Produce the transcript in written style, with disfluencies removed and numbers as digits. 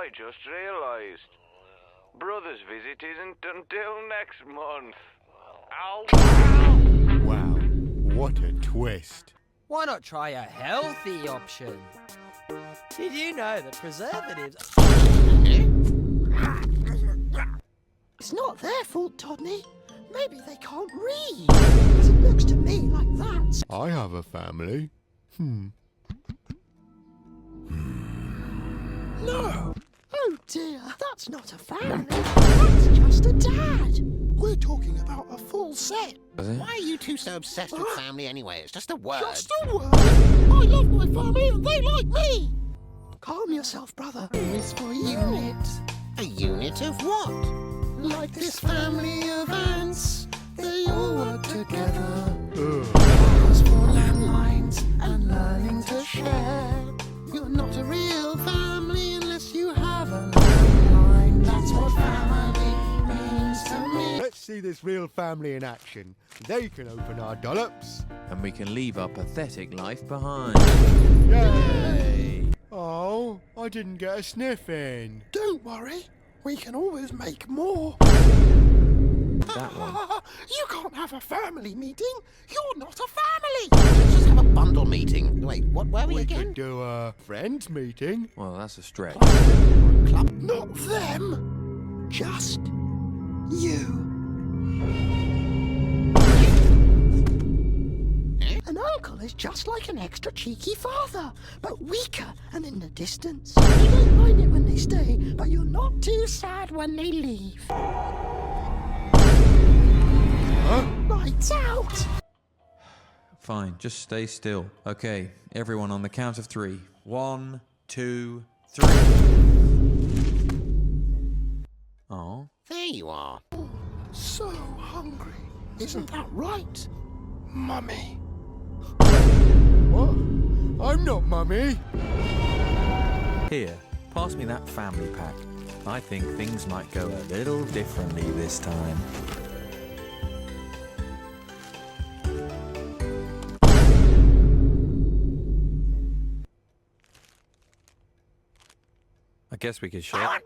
I just realised. Brother's visit isn't until next month. Ow! Wow, what a twist. Why not try a healthy option? Did you know that preservatives... It's not their fault, Todney. Maybe they can't read. Because it looks to me like that. I have a family. No! Oh dear, that's not a family. That's just a dad. We're talking about a full set. Why are you two so obsessed with family anyway? It's just a word. Just a word. I love my family and they like me. Calm yourself, brother. It's for units. A unit of what? Like this family of ants, they all work together. Ugh. As for landlines and learning to share, you're not a real family unless you have a landline. That's what family means to me. Let's see this real family in action. They can open our dollops. And we can leave our pathetic life behind. Yay! Oh, I didn't get a sniff in. Don't worry, we can always make more. That one. You can't have a family meeting. You're not a family. Let's just have a bundle meeting. Wait, what were we We again? could do a friends meeting. Well, that's a stretch. Not them. Just you. An uncle is just like an extra cheeky father, but weaker and in the distance. You don't mind it when they stay, but you're not too sad when they leave. Huh? Lights out. Fine, just stay still. Okay, everyone on the count of 3. 1, 2, 3. Oh. There you are. So hungry. Isn't that right, Mummy? What? I'm not Mummy. Here, pass me that family pack. I think things might go a little differently this time. I guess we could share.